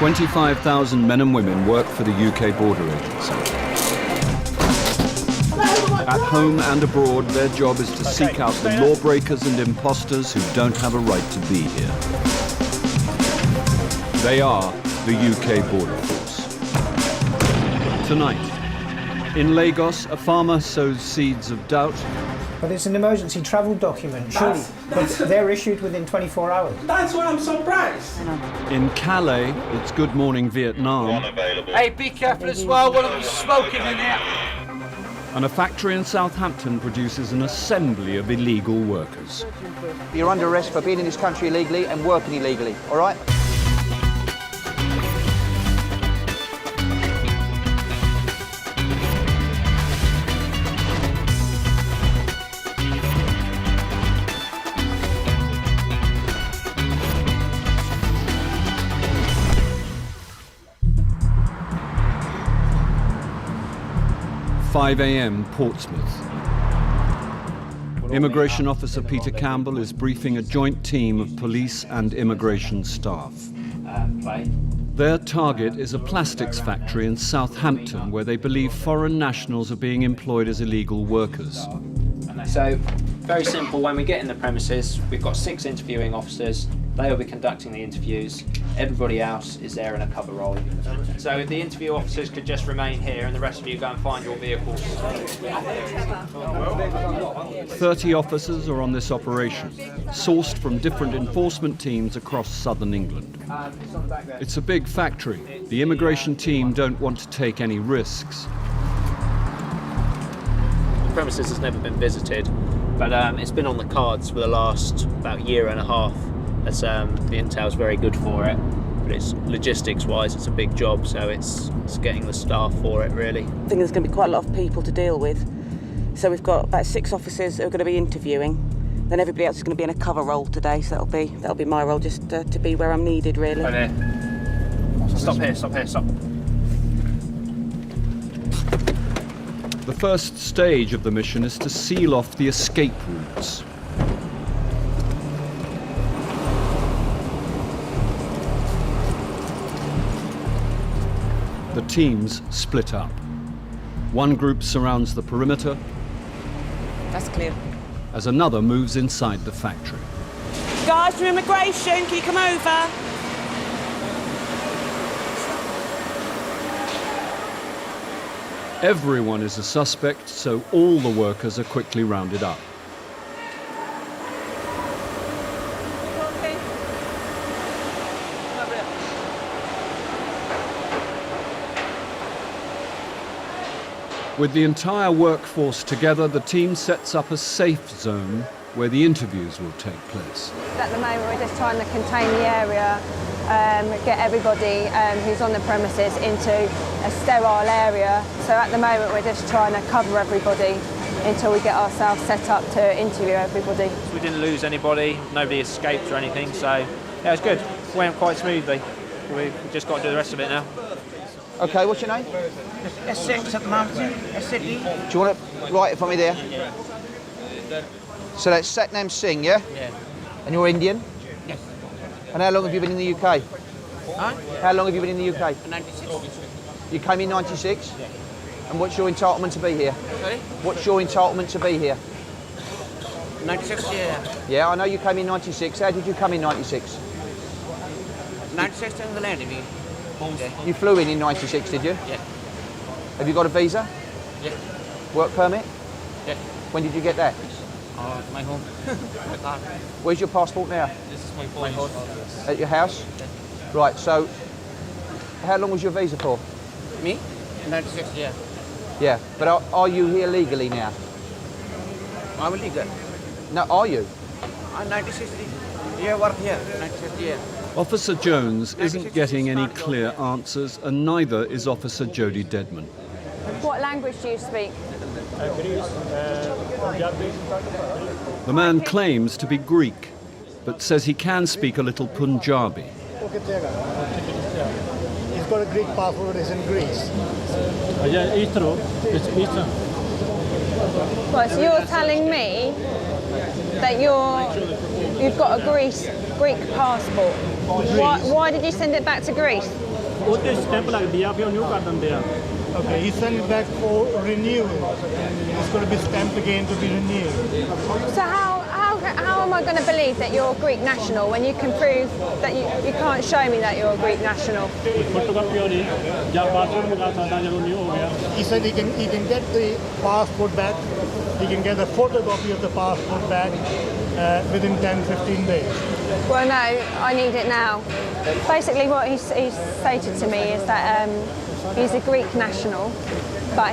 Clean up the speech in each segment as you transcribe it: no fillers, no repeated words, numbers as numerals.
25,000 men and women work for the UK Border Agency. At home and abroad, their job is to seek out the lawbreakers and imposters who don't have a right to be here. They are the UK Border Force. Tonight, in Lagos, a farmer sows seeds of doubt. But it's an emergency travel document, surely. But they're issued within 24 hours. That's why I'm surprised. In Calais, it's Good Morning Vietnam. Hey, be careful as well, one of them's smoking in here. And a factory in Southampton produces an assembly of illegal workers. You're under arrest for being in this country illegally and working illegally, all right? "5 a.m. Portsmouth. Immigration officer Peter Campbell is briefing a joint team of police and immigration staff. Their target is a plastics factory in Southampton where they believe foreign nationals are being employed as illegal workers. So, very simple, when we get in the premises, we've got 6 interviewing officers. They will be conducting the interviews. Everybody else is there in a cover role. So if the interview officers could just remain here and the rest of you go and find your vehicles. 30 officers are on this operation, sourced from different enforcement teams across southern England. It's a big factory. The immigration team don't want to take any risks. The premises has never been visited, but it's been on the cards for the last about year and a half. As the intel's very good for it, but it's logistics-wise, it's a big job, so it's getting the staff for it, really. I think there's going to be quite a lot of people to deal with. So we've got about 6 officers who are going to be interviewing. Then everybody else is going to be in a cover role today, so that'll be my role, just to be where I'm needed, really. Right here. Stop here, stop here, stop. The first stage of the mission is to seal off the escape routes. The teams split up. One group surrounds the perimeter. That's clear. As another moves inside the factory. Guys from immigration, can you come over? Everyone is a suspect, so all the workers are quickly rounded up. With the entire workforce together, the team sets up a safe zone where the interviews will take place. At the moment, we're just trying to contain the area, get everybody who's on the premises into a sterile area. So at the moment, we're just trying to cover everybody until we get ourselves set up to interview everybody. We didn't lose anybody, nobody escaped or anything, so yeah, it's good. It went quite smoothly. We've just got to do the rest of it now. OK, what's your name? S6 at the moment, S6. Do you want to write it for me there? So that's Satnam Singh, yeah? Yeah. And you're Indian? Yes. And how long have you been in the UK? Huh? How long have you been in the UK? 96. You came in 96? Yeah. And what's your entitlement to be here? Sorry? What's your entitlement to be here? 96, yeah. Yeah, I know you came in 96. How did you come in 96? 96 in the land, yeah. You flew in 96, did you? Yeah. Have you got a visa? Yeah. Work permit? Yeah. When did you get that? My home. My car. Where's your passport now? This is my house. At your house? Yeah. Right, so how long was your visa for? Me? 96, yeah. Yeah, but are you here legally now? I'm legal. No, are you? I'm 96. Yeah, work here. 96, yeah. Officer Jones isn't getting any clear answers, and neither is Officer Jody Deadman. What language do you speak? The man claims to be Greek, but says he can speak a little Punjabi. He's got a Greek passport, he's in Greece. Yeah, it's true. It's true. Right, so you're telling me that you've got a Greek passport. Why did you send it back to Greece? ਉਹਤੇ stamp ਲੱਗਦੀ ਆ ਫਿਰ ਉਹਨੂੰ ਕਰ ਦਿੰਦੇ ਆ Okay, he sent it back for renewal. It's going to be stamped again to be renewed. So how am I going to believe that you're a Greek national when you can prove that you can't show me that you're a Greek national? Photocopy ਹੋਣੀ ਜਾਂ passport ਮੰਗਾ ਸਕਦਾ ਜਦੋਂ ਨਹੀਂ ਹੋ ਗਿਆ He said he can get the passport back. He can get a photocopy of the passport back within 10-15 days. Well, no, I need it now. Basically, what he's stated to me is that he's a Greek national, but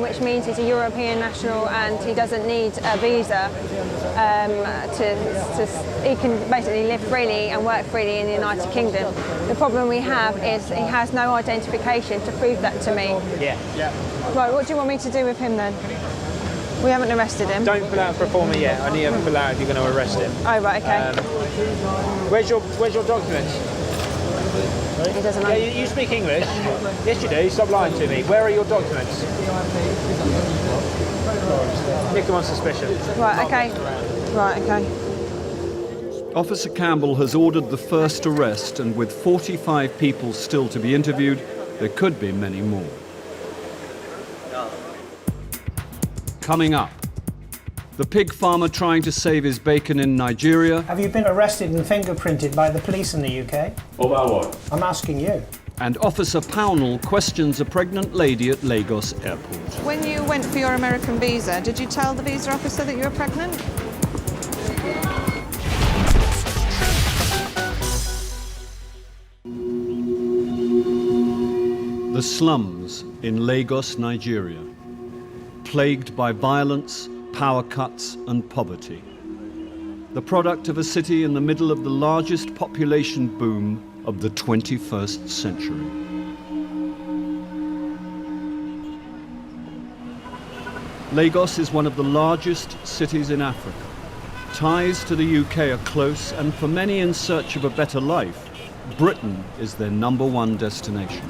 which means he's a European national and he doesn't need a visa. He can basically live freely and work freely in the United Kingdom. The problem we have is he has no identification to prove that to me. Yeah. Right, what do you want me to do with him then? We haven't arrested him. Don't pull out for a former yet. I need to pull out if you're going to arrest him. Oh, right, okay. Where's your documents? He doesn't know. Yeah, you speak English. Yes, you do. Stop lying to me. Where are your documents? Nick him on suspicion. Right, okay. Right, okay. Officer Campbell has ordered the first arrest, and with 45 people still to be interviewed, there could be many more. Coming up, the pig farmer trying to save his bacon in Nigeria. Have you been arrested and fingerprinted by the police in the UK? Over what? I'm asking you. And Officer Pownall questions a pregnant lady at Lagos airport. When you went for your American visa, did you tell the visa officer that you were pregnant? The slums in Lagos, Nigeria, plagued by violence, power cuts and poverty. The product of a city in the middle of the largest population boom of the 21st century. Lagos is one of the largest cities in Africa. Ties to the UK are close, and for many in search of a better life, Britain is their #1 destination.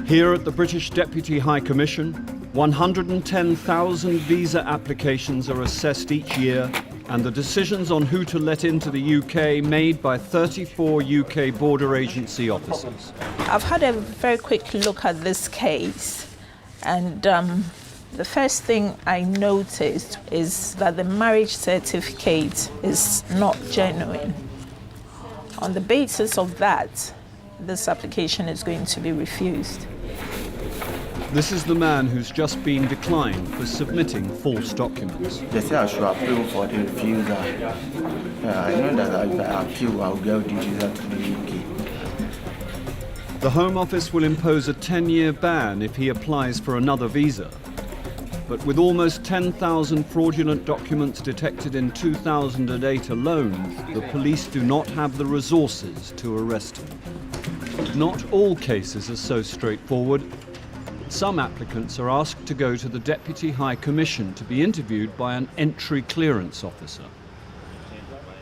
Here at the British Deputy High Commission, 110,000 visa applications are assessed each year, and the decisions on who to let into the UK made by 34 UK border agency officers. I've had a very quick look at this case, and the first thing I noticed is that the marriage certificate is not genuine. On the basis of that, this application is going to be refused. This is the man who's just been declined for submitting false documents. They say I should appeal for the refusal. I know that if I appeal, I'll get the visa to the UK. The Home Office will impose a 10-year ban if he applies for another visa. But with almost 10,000 fraudulent documents detected in 2008 alone, the police do not have the resources to arrest him. Not all cases are so straightforward. Some applicants are asked to go to the Deputy High Commission to be interviewed by an entry clearance officer.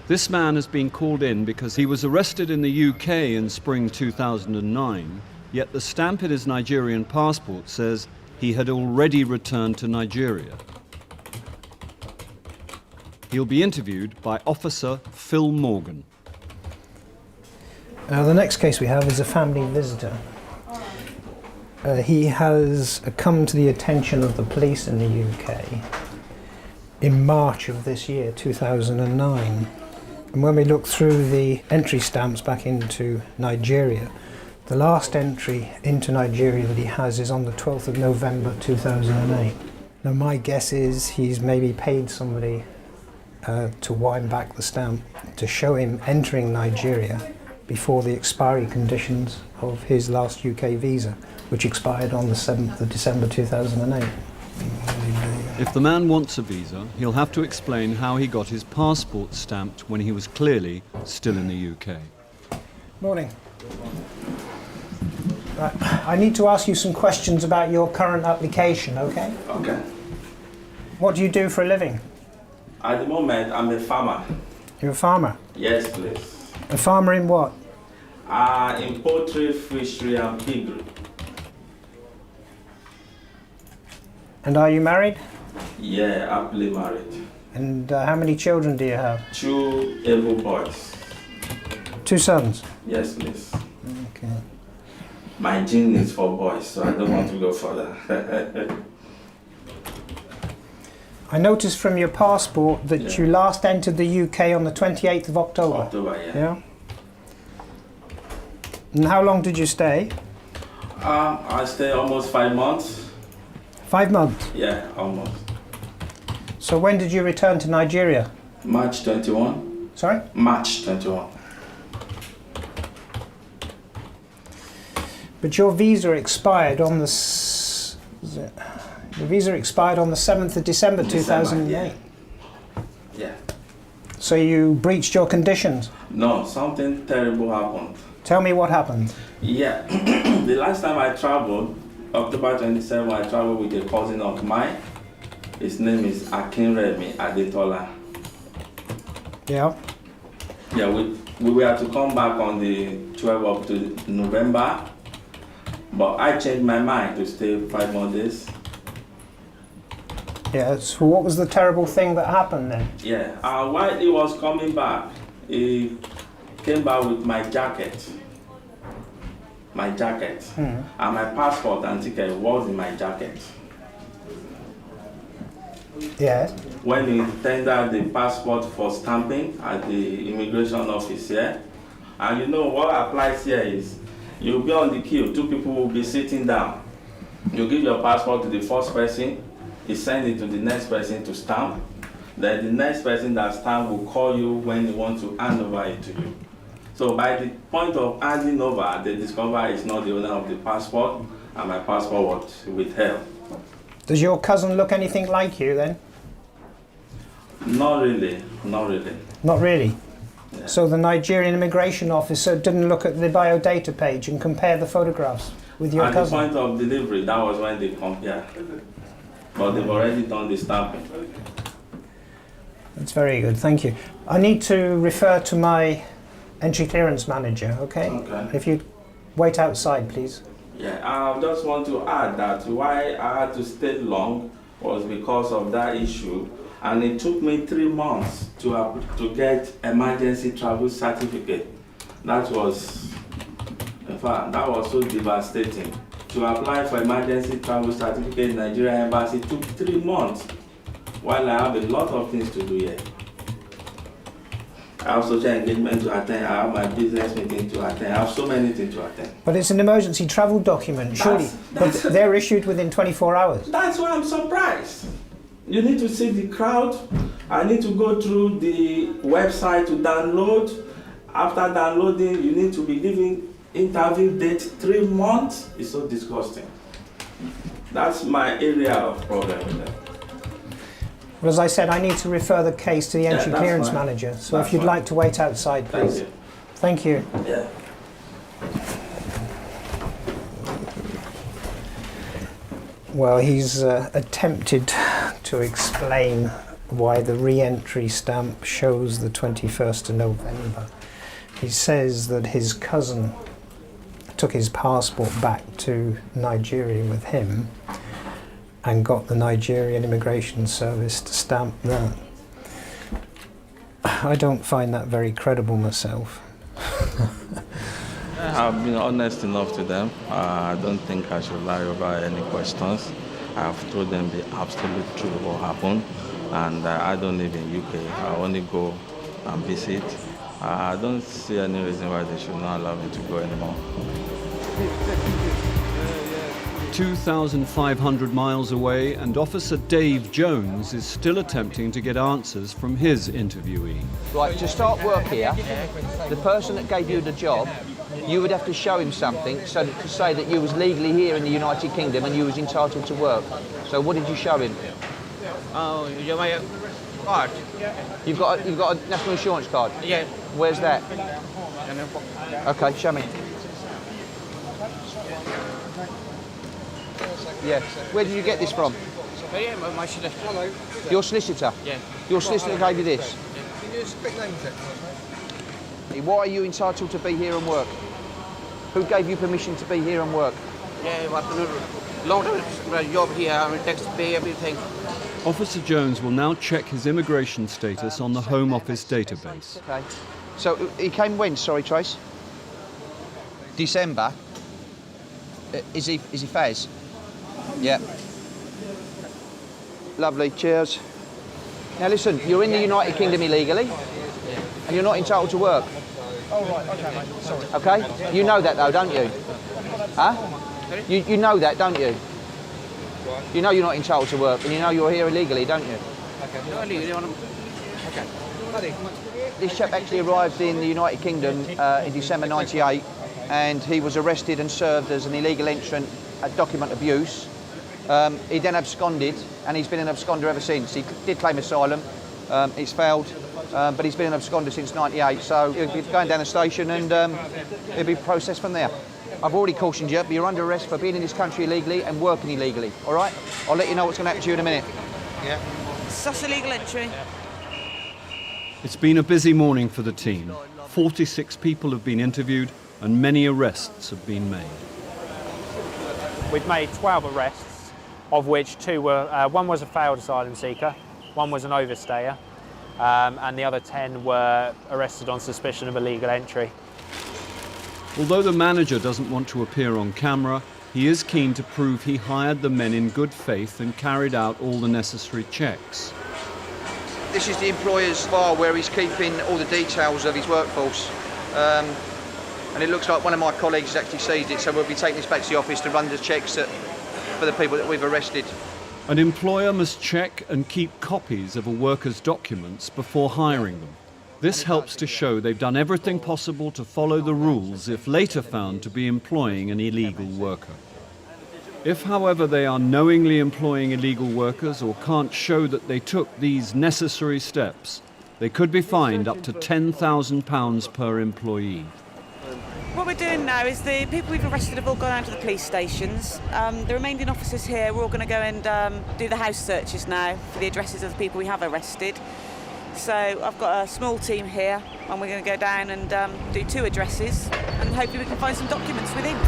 This man has been called in because he was arrested in the UK in spring 2009, yet the stamp in his Nigerian passport says he had already returned to Nigeria. He'll be interviewed by Officer Phil Morgan. Now, the next case we have is a family visitor. He has come to the attention of the police in the UK in March of this year, 2009. And when we look through the entry stamps back into Nigeria, the last entry into Nigeria that he has is on the 12th of November 2008. Now, my guess is he's maybe paid somebody to wind back the stamp to show him entering Nigeria before the expiry conditions of his last UK visa, which expired on the 7th of December 2008. If the man wants a visa, he'll have to explain how he got his passport stamped when he was clearly still in the UK. Morning. I need to ask you some questions about your current application, okay? Okay. What do you do for a living? At the moment, I'm a farmer. You're a farmer? Yes, please. A farmer in what? In poultry, fishery, and piggery. And are you married? Yeah, happily married. And how many children do you have? 2 able boys. 2 sons? Yes, please. Okay. My gene is for boys, so I don't want to go further. I noticed from your passport that you last entered the UK on the 28th of October. October, Yeah. And how long did you stay? I stay almost 5 months. 5 months? Yeah, almost. So when did you return to Nigeria? March 21. Sorry? March 21. But your visa expired on the your visa expired on the 7th of December 2008. Yeah. So you breached your conditions. No, something terrible happened. Tell me what happened. Yeah, the last time I traveled, October 27, I traveled with a cousin of mine. His name is Akinremi Adetola. Yeah. Yeah, we were to come back on the 12th of November, but I changed my mind to stay 5 more days. Yeah, so what was the terrible thing that happened then? Yeah, while he was coming back, he came back with my jacket. And my passport and ticket was in my jacket. Yes. When he tendered the passport for stamping at the immigration office here, and you know what applies here is, you'll be on the queue, 2 people will be sitting down. You give your passport to the first person, he sends it to the next person to stamp. Then the next person that stamp will call you when he wants to hand over it to you. So by the point of handing over, they discover it's not the owner of the passport, and my passport was withheld. Does your cousin look anything like you then? Not really, not really. Not really? Yeah. So the Nigerian immigration officer didn't look at the biodata page and compare the photographs with your cousin? At the point of delivery, that was when they compared. But they've already done the stamping. That's very good, thank you. I need to refer to my entry clearance manager, okay? Okay. If you wait outside, please. Yeah, I just want to add that why I had to stay long was because of that issue, and it took me 3 months to get emergency travel certificate. That was, in fact, that was so devastating. To apply for emergency travel certificate in Nigeria Embassy took 3 months, while I have a lot of things to do here. I have social engagement to attend, I have my business meeting to attend, I have so many things to attend. But it's an emergency travel document, surely. But they're issued within 24 hours. That's why I'm surprised. You need to see the crowd. I need to go through the website to download. After downloading, you need to be giving interview date 3 months. It's so disgusting. That's my area of problem with them. Well, as I said, I need to refer the case to the entry clearance fine. manager. So That's if you'd fine. like to wait outside, please. Thank you. Thank you. Yeah. Well, he's attempted to explain why the re-entry stamp shows the 21st of November. He says that his cousin took his passport back to Nigeria with him and got the Nigerian Immigration Service to stamp that. I don't find that very credible myself. I've been honest enough to them. I don't think I should lie over any questions. I've told them the absolute truth of what happened, and I don't live in UK. I only go and visit. I don't see any reason why they should not allow me to go anymore. 2,500 miles away, and Officer Dave Jones is still attempting to get answers from his interviewee. Right, to start work here, the person that gave you the job, you would have to show him something so to say that you was legally here in the United Kingdom and you was entitled to work. So what did you show him? Oh, you my card. You've got a national insurance card? Yeah. Where's that? Okay, show me. Yeah. Where did you get this from? Yeah, my solicitor. Your solicitor? Yeah. Your solicitor gave you this? Can you speak language? Why are you entitled to be here and work? Who gave you permission to be here and work? Yeah, what long time job here, tax pay, everything. Officer Jones will now check his immigration status on the Home Office database. Okay. So he came when, sorry, Trace? December. Is he Faz? Yeah. Lovely, cheers. Now listen, you're in the United Kingdom illegally and you're not entitled to work. Oh, right, okay, mate. Sorry. Okay? You know that though, don't you? Huh? You know that, don't you? You know you're not entitled to work and you know you're here illegally, don't you? Okay. No, illegally, okay. This chap actually arrived in the United Kingdom in December '98 and he was arrested and served as an illegal entrant at document abuse. He then absconded and he's been an absconder ever since. He did claim asylum, it's failed, but he's been an absconder since '98, so he'll be going down the station and he'll be processed from there. I've already cautioned you, but you're under arrest for being in this country illegally and working illegally, all right? I'll let you know what's going to happen to you in a minute. Yeah. Such illegal entry. It's been a busy morning for the team. 46 people have been interviewed and many arrests have been made. We've made 12 arrests, of which two were, one was a failed asylum seeker, one was an overstayer, and the other 10 were arrested on suspicion of illegal entry. Although the manager doesn't want to appear on camera, he is keen to prove he hired the men in good faith and carried out all the necessary checks. This is the employer's file where he's keeping all the details of his workforce. And it looks like one of my colleagues has actually seized it, so we'll be taking this back to the office to run the checks for the people that we've arrested. An employer must check and keep copies of a worker's documents before hiring them. This helps to show they've done everything possible to follow the rules if later found to be employing an illegal worker. If, however, they are knowingly employing illegal workers or can't show that they took these necessary steps, they could be fined up to £10,000 per employee. What we're doing now is the people we've arrested have all gone out to the police stations. The remaining officers here, we're all going to go and do the house searches now for the addresses of the people we have arrested. So I've got a small team here and we're going to go down and do 2 addresses and hopefully we can find some documents within.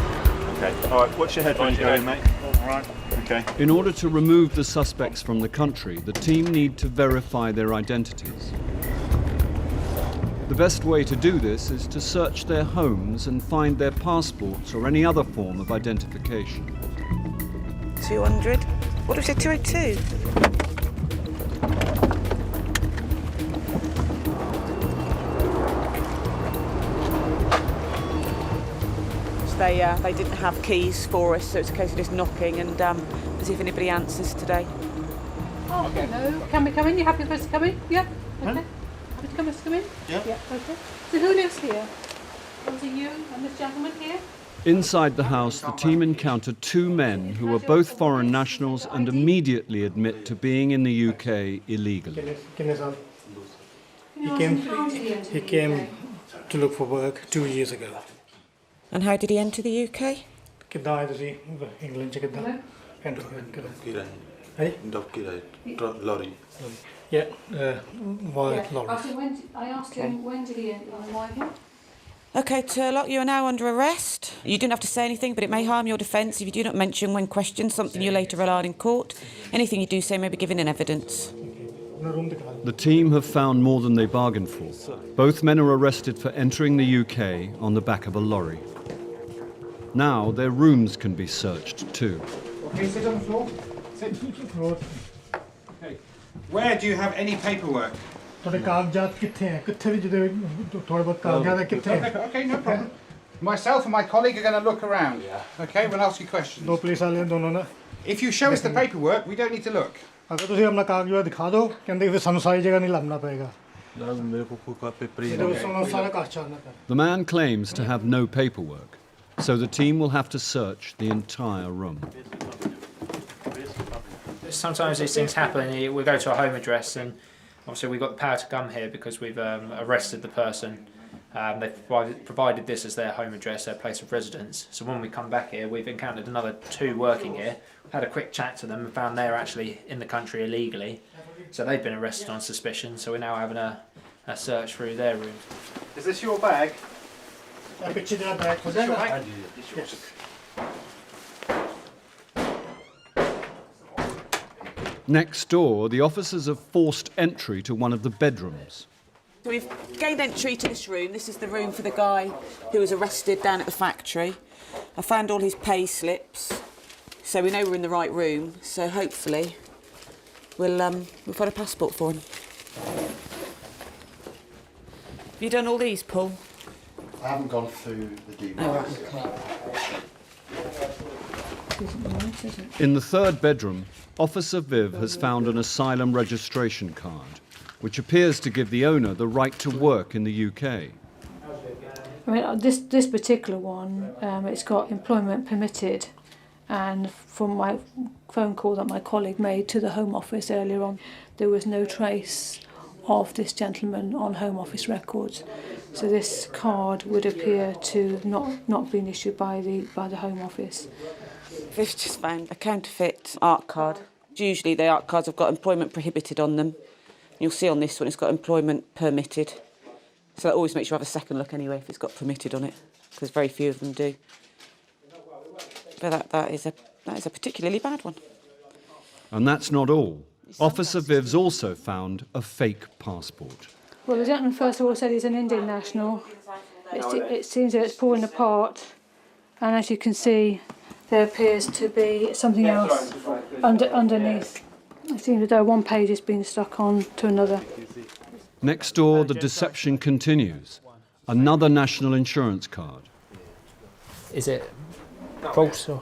Okay, all right, watch your head when you go in, mate. All right, okay. In order to remove the suspects from the country, the team need to verify their identities. The best way to do this is to search their homes and find their passports or any other form of identification. 200. What did we say, 202? They didn't have keys for us, so it's a case of just knocking and see if anybody answers today. Oh, okay. Hello. Can we come in? You happy for us to come in? Yeah. Okay. Happy to come us to come in? Yeah. Yeah. Okay. So who lives here? Was it you and this gentleman here? Inside the house, the team encountered 2 men who are both foreign nationals and immediately admit to being in the UK illegally. He came to look for work 2 years ago. And how did he enter the UK? Lorry. Yeah, via lorry. I asked him when did he arrive here? Okay, Turlock, you are now under arrest. You don't have to say anything, but it may harm your defence if you do not mention when questioned something you later rely on in court. Anything you do say may be given in evidence. The team have found more than they bargained for. Both men are arrested for entering the UK on the back of a lorry. Now their rooms can be searched too. Okay, sit on the floor. Sit on the floor. Okay. Where do you have any paperwork? Okay, no problem. Myself and my colleague are going to look around. Okay, we'll ask you questions. If you show us the paperwork, we don't need to look. The man claims to have no paperwork, so the team will have to search the entire room. Sometimes these things happen. We go to a home address and obviously we've got the power to come here because we've arrested the person. They've provided this as their home address, their place of residence. So when we come back here, we've encountered another 2 working here. Had a quick chat to them and found they're actually in the country illegally. So they've been arrested on suspicion. So we're now having a search through their rooms. Is this your bag? Is this your bag? Yes. Next door, the officers have forced entry to one of the bedrooms. So we've gained entry to this room. This is the room for the guy who was arrested down at the factory. I found all his pay slips, so we know we're in the right room. So hopefully we'll find a passport for him. Have you done all these, Paul? I haven't gone through the details. Oh, right, okay. In the third bedroom, Officer Viv has found an asylum registration card, which appears to give the owner the right to work in the UK. I mean, this particular one, it's got employment permitted, and from my phone call that my colleague made to the Home Office earlier on, there was no trace of this gentleman on Home Office records. So this card would appear to not been issued by the Home Office. Viv's just found a counterfeit art card. Usually the art cards have got employment prohibited on them. You'll see on this one it's got employment permitted. So that always makes you have a second look anyway if it's got permitted on it, because very few of them do. But that is a particularly bad one. And that's not all. Officer Viv's also found a fake passport. Well, the gentleman first of all said he's an Indian national. It seems that it's falling apart, and as you can see, there appears to be something else underneath. It seems as though one page has been stuck on to another. Next door, the deception continues. Another national insurance card. Is it false or?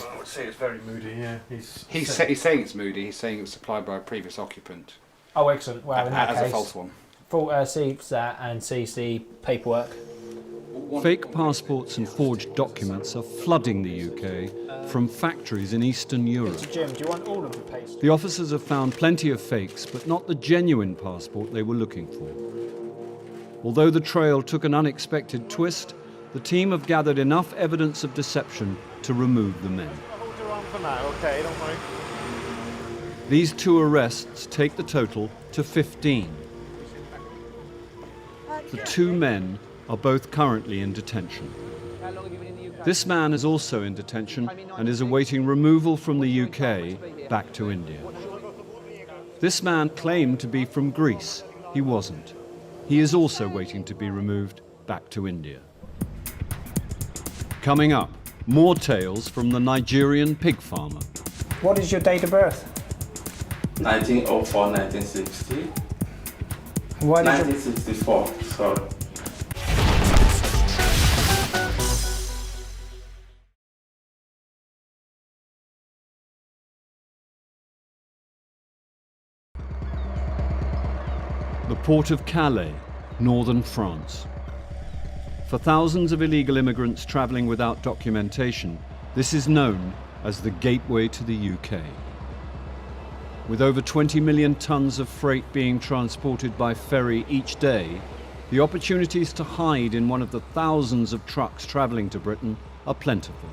I would say it's very moody, yeah. He's saying it's moody, he's saying it was supplied by a previous occupant. Oh, excellent. Well, in that as case, a false one. Sees that and sees the paperwork. Fake passports and forged documents are flooding the UK from factories in Eastern Europe. Jim, do you want all of the paste? The officers have found plenty of fakes, but not the genuine passport they were looking for. Although the trail took an unexpected twist, the team have gathered enough evidence of deception to remove the men. Hold your arm for now, okay, don't worry. These 2 arrests take the total to 15. The 2 men are both currently in detention. This man is also in detention and is awaiting removal from the UK back to India. This man claimed to be from Greece. He wasn't. He is also waiting to be removed back to India. Coming up, more tales from the Nigerian pig farmer. What is your date of birth? 1904, 1960. Why did 1964, sorry. The port of Calais, northern France. For thousands of illegal immigrants travelling without documentation, this is known as the gateway to the UK. With over 20 million tonnes of freight being transported by ferry each day, the opportunities to hide in one of the thousands of trucks travelling to Britain are plentiful.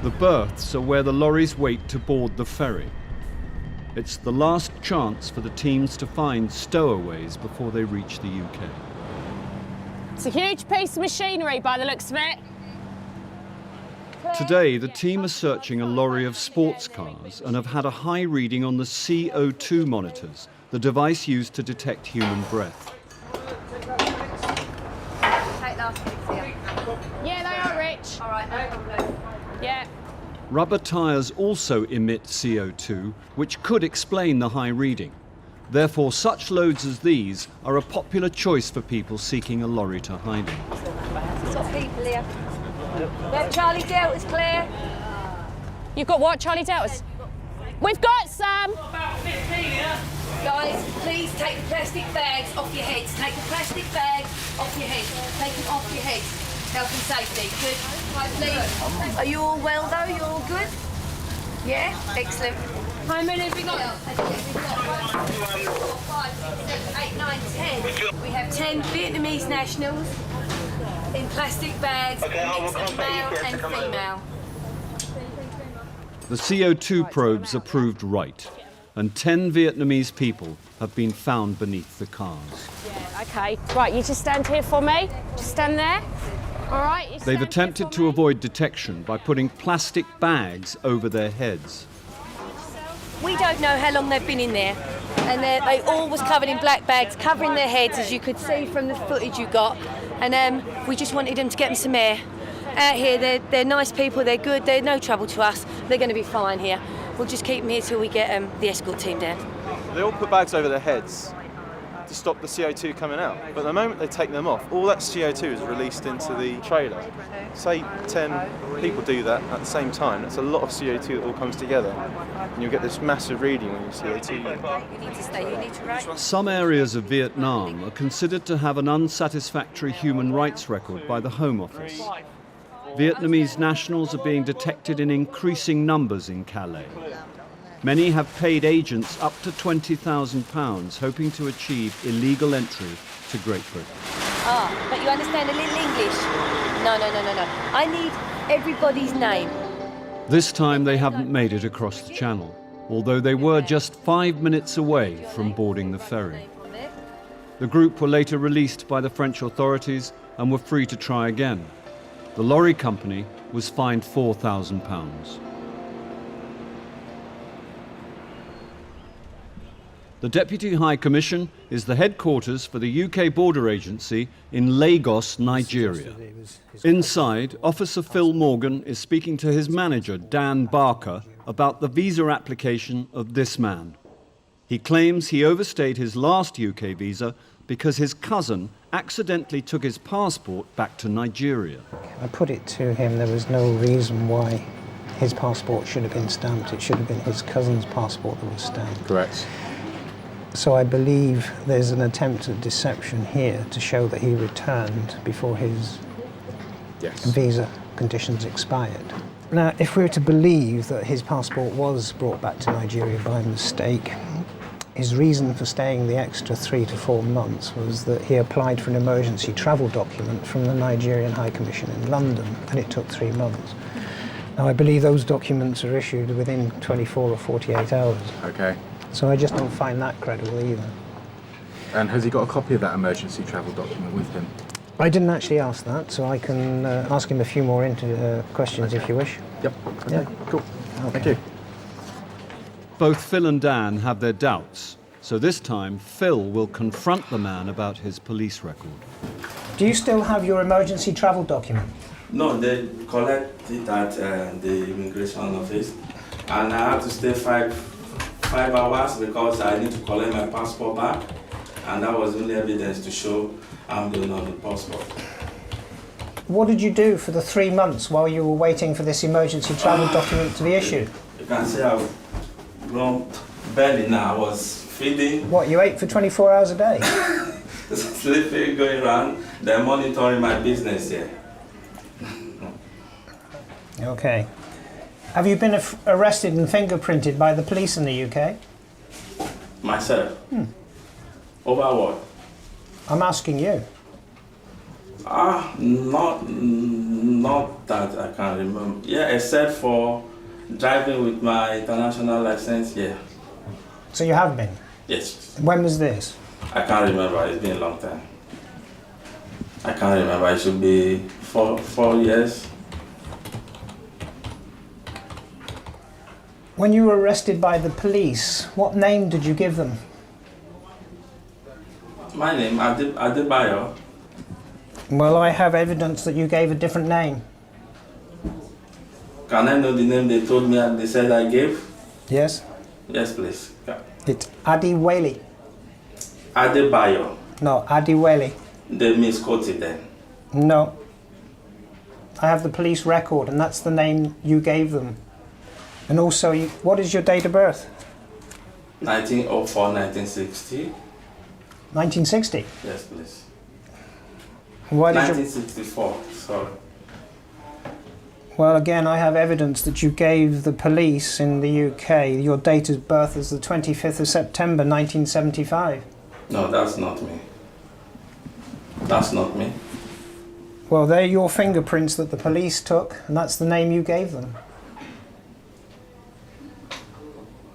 The berths are where the lorries wait to board the ferry. It's the last chance for the teams to find stowaways before they reach the UK. It's a huge piece of machinery by the looks of it. Today, the team are searching a lorry of sports cars and have had a high reading on the CO2 monitors, the device used to detect human breath. Yeah, they are rich. All right, no problem. Yeah. Rubber tyres also emit CO2, which could explain the high reading. Therefore, such loads as these are a popular choice for people seeking a lorry to hide in. There's got people here. Yep, Charlie Delta's clear. You've got what, Charlie Delta's? We've got some. About 15 here. Guys, please take the plastic bags off your heads. Take the plastic bags off your heads. Take them off your heads. Health and safety. Good. Right, please. Are you all well though? You're all good? Yeah? Excellent. How many have we got? We've got 1, 2, 3, 4, 5, 6, 7, 8, 9, 10. We have 10 Vietnamese nationals in plastic bags, mixed of male and female. The CO2 probes are proved right, and 10 Vietnamese people have been found beneath the cars. Yeah, okay. Right, you just stand here for me. Just stand there. All right. They've attempted to avoid detection by putting plastic bags over their heads. We don't know how long they've been in there. and they all was covered in black bags, covering their heads, as you could see from the footage you got. And we just wanted them to get them some air. Out here, they're nice people, they're good, they're no trouble to us. They're going to be fine here. We'll just keep them here till we get the escort team down. They all put bags over their heads to stop the CO2 coming out. But the moment they take them off, all that CO2 is released into the trailer. Say 10 people do that at the same time, that's a lot of CO2 that all comes together. And you'll get this massive reading on your CO2. You need to stay, you need to write. Some areas of Vietnam are considered to have an unsatisfactory human rights record by the Home Office. Vietnamese nationals are being detected in increasing numbers in Calais. Many have paid agents up to £20,000 hoping to achieve illegal entry to Great Britain. Ah, but you understand a little English? No. I need everybody's name. This time they haven't made it across the channel, although they were just 5 minutes away from boarding the ferry. The group were later released by the French authorities and were free to try again. The lorry company was fined £4,000. The Deputy High Commission is the headquarters for the UK Border Agency in Lagos, Nigeria. Inside, Officer Phil Morgan is speaking to his manager, Dan Barker, about the visa application of this man. He claims he overstayed his last UK visa because his cousin accidentally took his passport back to Nigeria. I put it to him there was no reason why his passport should have been stamped. It should have been his cousin's passport that was stamped. Correct. So I believe there's an attempt at deception here to show that he returned before his visa conditions expired. Now, if we were to believe that his passport was brought back to Nigeria by mistake, his reason for staying the extra 3 to 4 months was that he applied for an emergency travel document from the Nigerian High Commission in London, and it took 3 months. Now, I believe those documents are issued within 24 or 48 hours. Okay. So I just don't find that credible either. And has he got a copy of that emergency travel document with him? I didn't actually ask that, so I can ask him a few more questions if you wish. Yep. Okay. Yeah. Cool. Okay. Thank you. Both Phil and Dan have their doubts, so this time Phil will confront the man about his police record. Do you still have your emergency travel document? No, they collect it at the immigration office, and I have to stay five hours because I need to collect my passport back, and that was the only evidence to show I'm going on the passport. What did you do for the 3 months while you were waiting for this emergency travel document to be issued? You can see I've grown belly now. I was feeding. What, you ate for 24 hours a day? Sleeping, going around, they're monitoring my business here. Okay. Have you been arrested and fingerprinted by the police in the UK? Myself? Over what? I'm asking you. Not that I can remember. Yeah, except for driving with my international license, yeah. So you have been? Yes. When was this? I can't remember, it's been a long time. I can't remember, it should be 4 years. When you were arrested by the police, what name did you give them? My name, Adebayo. Well, I have evidence that you gave a different name. Can I know the name they told me, they said I gave? Yes? Yes, please. Yeah. It's Adiwele. Adebayo. No, Adiwele. They misquoted then. No. I have the police record, and that's the name you gave them. And also, what is your date of birth? 1904, 1960. 1960? Yes, please. Why did 1964, sorry. Well, again, I have evidence that you gave the police in the UK your date of birth as the 25th of September 1975. No, that's not me. That's not me. Well, they're your fingerprints that the police took, and that's the name you gave them.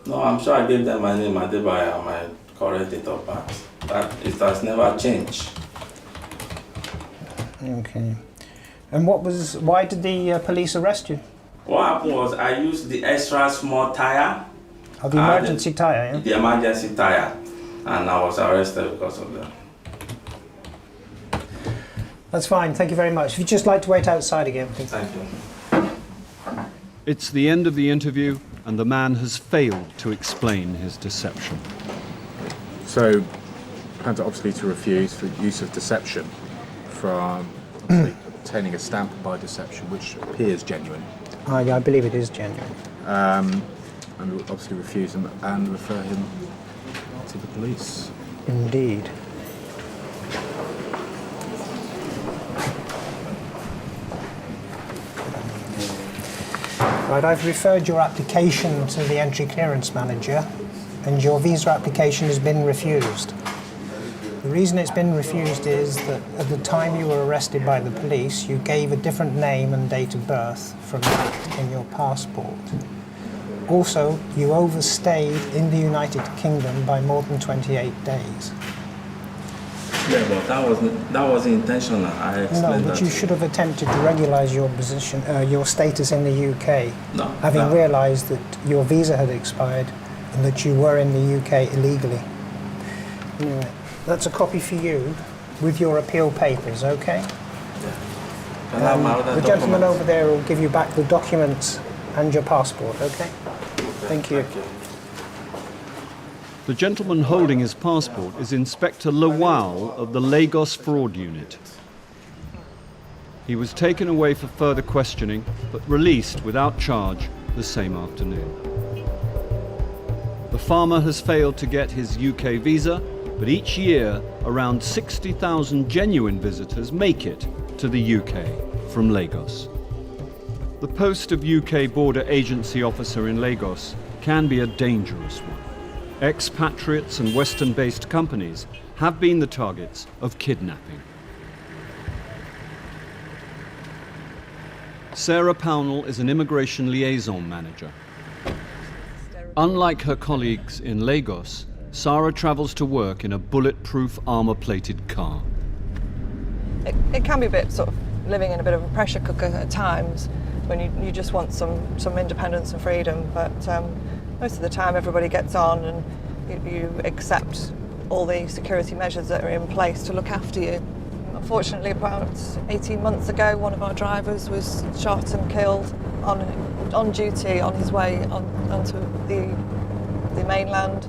No, I'm sure I gave them my name, Adebayo, and my correct date of birth. It has never changed. Okay. And why did the police arrest you? What happened was I used the extra small tire. Oh, the emergency tire, yeah? The emergency tire and I was arrested because of that. That's fine, thank you very much. If you'd just like to wait outside again, please. Thank you. It's the end of the interview, and the man has failed to explain his deception. So, had to obviously to refuse for use of deception from obviously obtaining a stamp by deception, which appears genuine. I believe it is genuine. And we'll obviously refuse him and refer him to the police. Indeed. Right, I've referred your application to the entry clearance manager, and your visa application has been refused. The reason it's been refused is that at the time you were arrested by the police, you gave a different name and date of birth from that in your passport. Also, you overstayed in the United Kingdom by more than 28 days. Yeah, but that was intentional. I explained No, that. but you should have attempted to regularise your position, your status in the UK, No, having no. realised that your visa had expired and that you were in the UK illegally. Anyway, that's a copy for you with your appeal papers, okay? Can I have my other The gentleman documents? over there will give you back the documents and your passport, okay? Thank you. The gentleman holding his passport is Inspector Lawal of the Lagos Fraud Unit. He was taken away for further questioning, but released without charge the same afternoon. The farmer has failed to get his UK visa, but each year around 60,000 genuine visitors make it to the UK from Lagos. The post of UK Border Agency officer in Lagos can be a dangerous one. Expatriates and Western-based companies have been the targets of kidnapping. Sarah Pownell is an immigration liaison manager. Unlike her colleagues in Lagos, Sarah travels to work in a bulletproof armour-plated car. It can be a bit sort of living in a bit of a pressure cooker at times when you just want some independence and freedom, but most of the time everybody gets on and you accept all the security measures that are in place to look after you. Unfortunately, about 18 months ago, one of our drivers was shot and killed on duty on his way onto the mainland,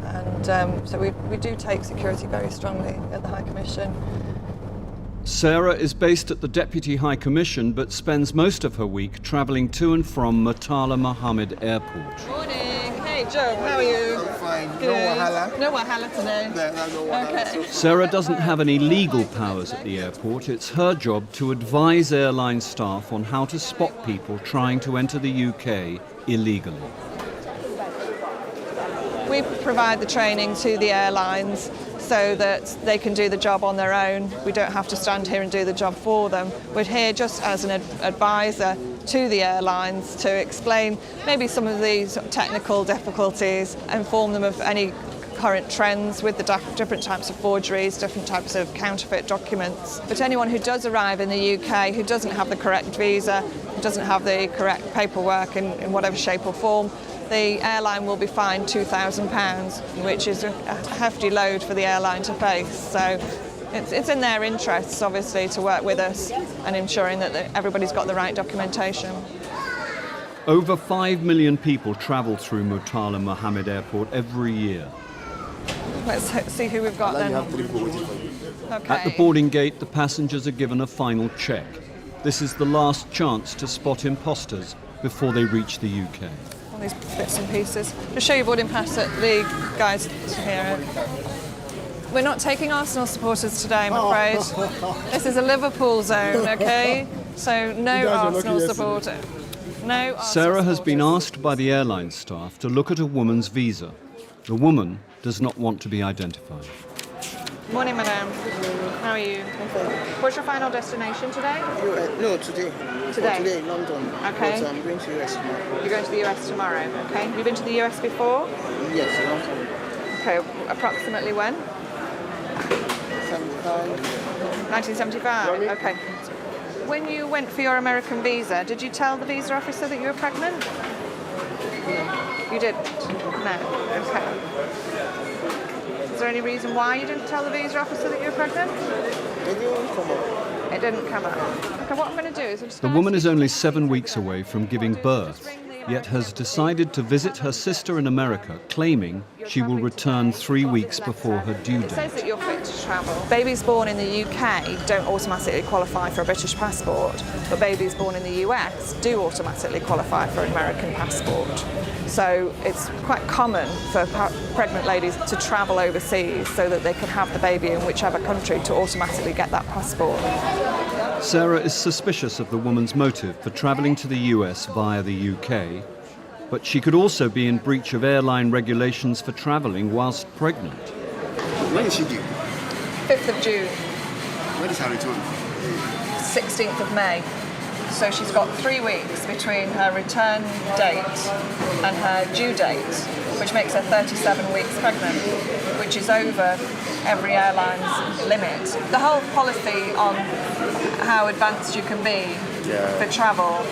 and so we do take security very strongly at the High Commission. Sarah is based at the Deputy High Commission but spends most of her week travelling to and from Murtala Mohammed Airport. Morning. Hey Joe, how are you? Fine. Good. No wahala. No wahala today. No wahala. Okay. Sarah doesn't have any legal powers at the airport. It's her job to advise airline staff on how to spot people trying to enter the UK illegally. We provide the training to the airlines so that they can do the job on their own. We don't have to stand here and do the job for them. We're here just as an advisor to the airlines to explain maybe some of these technical difficulties, inform them of any current trends with the different types of forgeries, different types of counterfeit documents. But anyone who does arrive in the UK who doesn't have the correct visa, who doesn't have the correct paperwork in whatever shape or form, the airline will be fined £2,000, which is a hefty load for the airline to face. So it's in their interests, obviously, to work with us and ensuring that everybody's got the right documentation. Over 5 million people travel through Murtala Mohammed Airport every year. Let's see who we've got then. Okay. At the boarding gate, the passengers are given a final check. This is the last chance to spot imposters before they reach the UK. All these bits and pieces. Just show your boarding pass at the guys here. We're not taking Arsenal supporters today, I'm afraid. This is a Liverpool zone, okay? So no Arsenal supporter. No. Sarah has been asked by the airline staff to look at a woman's visa. The woman does not want to be identified. Morning, madam. How are you? What's your final destination today? No, today. Today? Today in London. Okay. But I'm going to US tomorrow. You're going to the US tomorrow, okay? Have you been to the US before? Yes, a long time. Okay, approximately when? 1975, okay. When you went for your American visa, did you tell the visa officer that you were pregnant? You didn't? No, okay. there any reason why you didn't tell the visa officer that you were pregnant? It didn't come up. It didn't come up. Okay, what I'm going to do is I'm just The woman is only 7 weeks away from giving birth, yet has decided to visit her sister in America, claiming she will return 3 weeks before her due It says date. that you're fit to travel. Babies born in the UK don't automatically qualify for a British passport, but babies born in the US do automatically qualify for an American passport. So it's quite common for pregnant ladies to travel overseas so that they can have the baby in whichever country to automatically get that passport. Sarah is suspicious of the woman's motive for travelling to the US via the UK, but she could also be in breach of airline regulations for travelling whilst pregnant. When is she due? 5th of June, When is her return? 16th of May. So she's got 3 weeks between her return date and her due date, which makes her 37 weeks pregnant, which is over every airline's limit. The whole policy on how advanced you can be for travel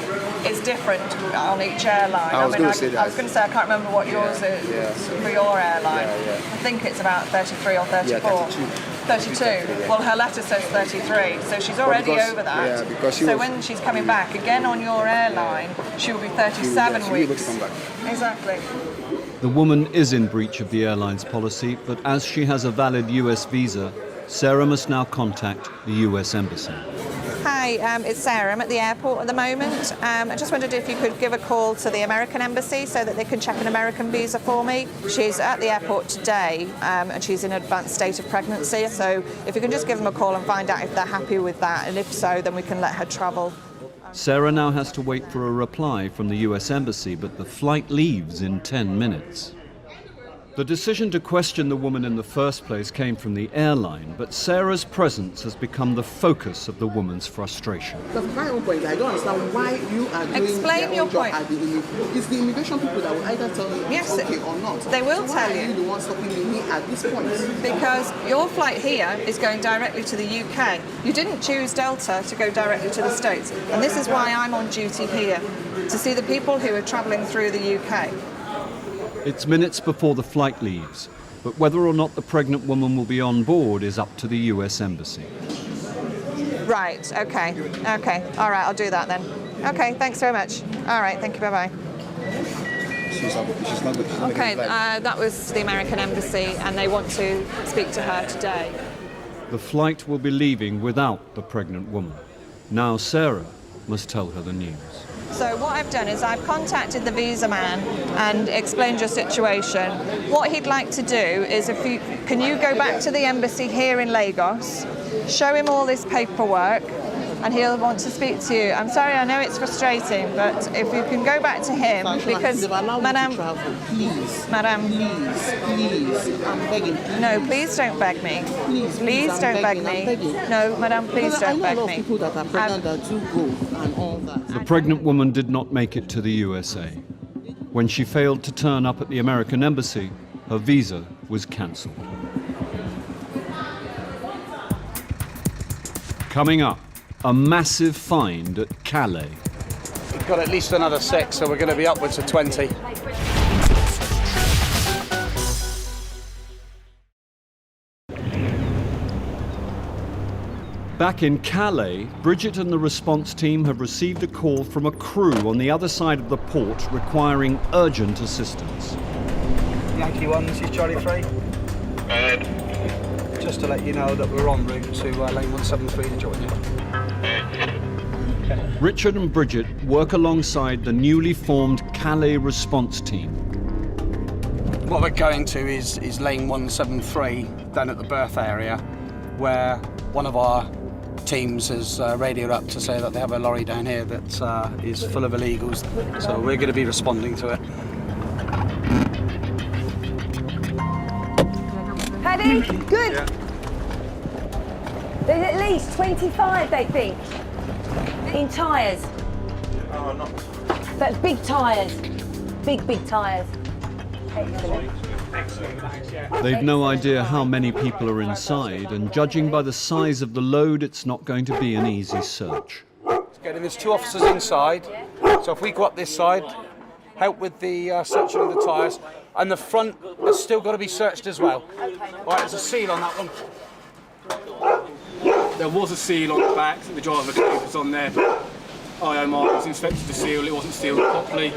is different on each airline. I was going to say that. I was going to say I can't remember what yours is for your airline. I think it's about 33 or 34. Yeah, 32. Well, her letter says 33, so she's already over that. Yeah, because so when she's coming back again on your airline, she will be 37 she'll be able weeks. to come back. Exactly. The woman is in breach of the airline's policy, but as she has a valid US visa, Sarah must now contact the US Embassy. Hi, it's Sarah. I'm at the airport at the moment. I just wondered if you could give a call to the American Embassy so that they can check an American visa for me. She's at the airport today and she's in an advanced state of pregnancy. So if you can just give them a call and find out if they're happy with that, and if so, then we can let her travel. Sarah now has to wait for a reply from the US Embassy, but the flight leaves in 10 minutes. The decision to question the woman in the first place came from the airline, but Sarah's presence has become the focus of the woman's frustration. That's my own point. I don't understand why you are doing Explain your point. It's the immigration people that will either tell you Yes, it's okay or not. they will so tell why you. Are you the one stopping me at this point? Because your flight here is going directly to the UK. You didn't choose Delta to go directly to the States. And this is why I'm on duty here, to see the people who are travelling through the UK. It's minutes before the flight leaves, but whether or not the pregnant woman will be on board is up to the US Embassy. Right, okay, all right, I'll do that then. Okay, thanks very much. All right, thank you, bye-bye. She's not good. Okay, that was the American Embassy and they want to speak to her today. The flight will be leaving without the pregnant woman. Now Sarah must tell her the news. So what I've done is I've contacted the visa man and explained your situation. What he'd like to do is can you go back to the embassy here in Lagos, show him all this paperwork, and he'll want to speak to you. I'm sorry, I know it's frustrating, but if you can go back to him, because Madam, please, Madam, please, I'm begging. No, please don't beg me. Please don't beg me. No, Madam, please don't beg me. I know a lot of people that are pregnant that do go and all that. The pregnant woman did not make it to the USA. When she failed to turn up at the American Embassy, her visa was cancelled. Coming up, a massive find at Calais. We've got at least another 6, so we're going to be upwards of 20. Back in Calais, Bridget and the response team have received a call from a crew on the other side of the port requiring urgent assistance. Yankee 1, this is Charlie 3. Just to let you know that we're en route to lane 173 to join you. Richard and Bridget work alongside the newly formed Calais response team. What we're going to is lane 173 down at the berth area, where one of our teams has radioed up to say that they have a lorry down here that is full of illegals. So we're going to be responding to it. Paddy, good. Yeah. There's at least 25, they think, in tyres. Oh, not. But big tyres. Big tyres. Excellent. They've no idea how many people are inside, and judging by the size of the load, it's not going to be an easy search. There's 2 officers inside, so if we go up this side, help with the searching of the tyres, and the front has still got to be searched as well. Right, there's a seal on that one. There was a seal on the back that the driver was on there. IO Mark was inspected the seal, it wasn't sealed properly.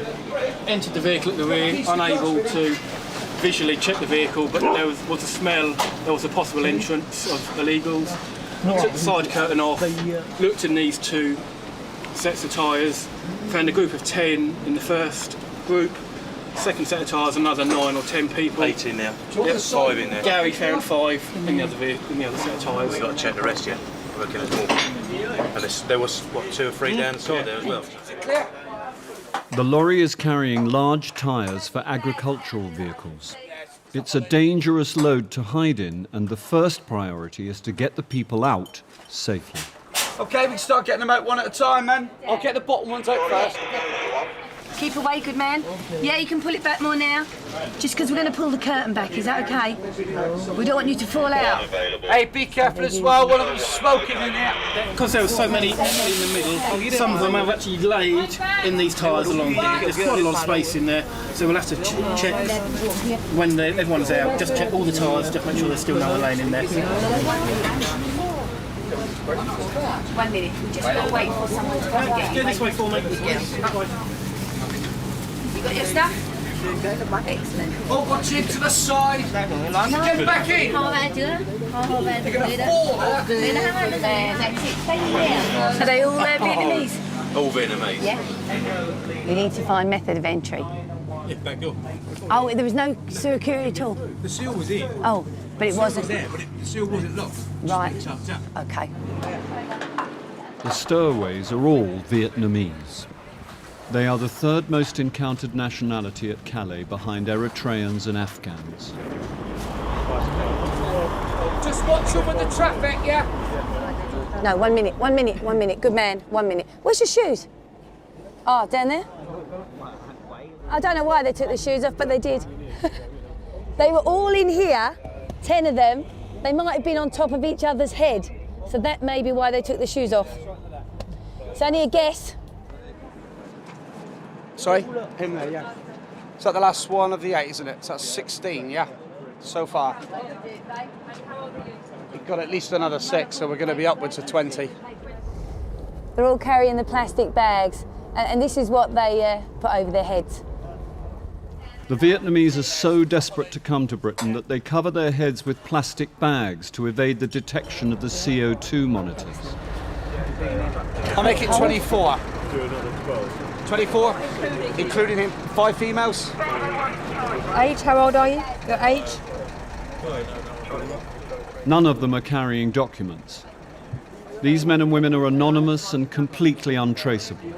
Entered the vehicle at the rear, unable to visually check the vehicle, but there was a smell, there was a possible entrance of illegals. Took the side curtain off, looked in these 2 sets of tyres, found a group of 10 in the first group, second set of tyres, another 9 or 10 people. 8 in there, Yep. 5 in there. Gary found 5 in the other set of tyres. We've got to check the rest yet. Working at more. And there was, what, 2 or 3 down the side there as well. The lorry is carrying large tyres for agricultural vehicles. It's a dangerous load to hide in, and the first priority is to get the people out safely. Okay, we can start getting them out one at a time, man. I'll get the bottom ones out first. Keep away, good man. Yeah, you can pull it back more now. Just because we're going to pull the curtain back, is that okay? We don't want you to fall out. Hey, be careful as well, one of them's smoking in there. Because there were so many in the middle, some of them have actually laid in these tyres along here. There's quite a lot of space in there, so we'll have to check when everyone's out, just check all the tyres, just make sure there's still no one laying in there. 1 minute, we just got to wait for someone to come and get you. Go this way for me. You got your stuff? Excellent. Oh, watch it to the side. Get back in. They're going to fall. That's it. Stay there. Are they all Vietnamese? All Vietnamese. Yeah. We need to find method of entry. Yeah, back up. Oh, there was no security at all? The seal was in. Oh, but it wasn't. there, but the seal wasn't locked. Right. Okay. The stowaways are all Vietnamese. They are the 3rd most encountered nationality at Calais, behind Eritreans and Afghans. Just watch them with the traffic, yeah? No, 1 minute. Good man, 1 minute. Where's your shoes? Oh, down there? I don't know why they took the shoes off, but they did. They were all in here, 10 of them. They might have been on top of each other's head, so that may be why they took the shoes off. It's only a guess. Sorry? Him there, yeah. Is that the last one of the 8, isn't it? So that's 16, yeah? So far. We've got at least another 6, so we're going to be upwards of 20. They're all carrying the plastic bags, and this is what they put over their heads. The Vietnamese are so desperate to come to Britain that they cover their heads with plastic bags to evade the detection of the CO2 monitors. I'll make it 24. 24, including him. 5 females. Age, how old are you? Your age? None of them are carrying documents. These men and women are anonymous and completely untraceable.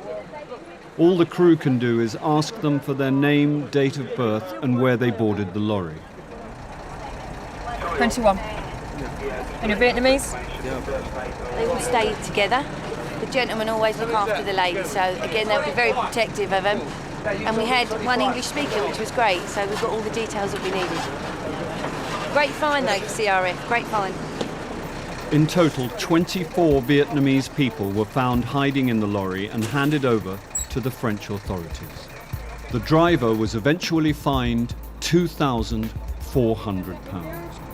All the crew can do is ask them for their name, date of birth, and where they boarded the lorry. 21. And you're Vietnamese? They all stay together. The gentlemen always look after the ladies, so again they'll be very protective of them. And we had one English speaker, which was great, so we've got all the details that we needed. Great find though, CRF, great find. In total, 24 Vietnamese people were found hiding in the lorry and handed over to the French authorities. The driver was eventually fined £2,400.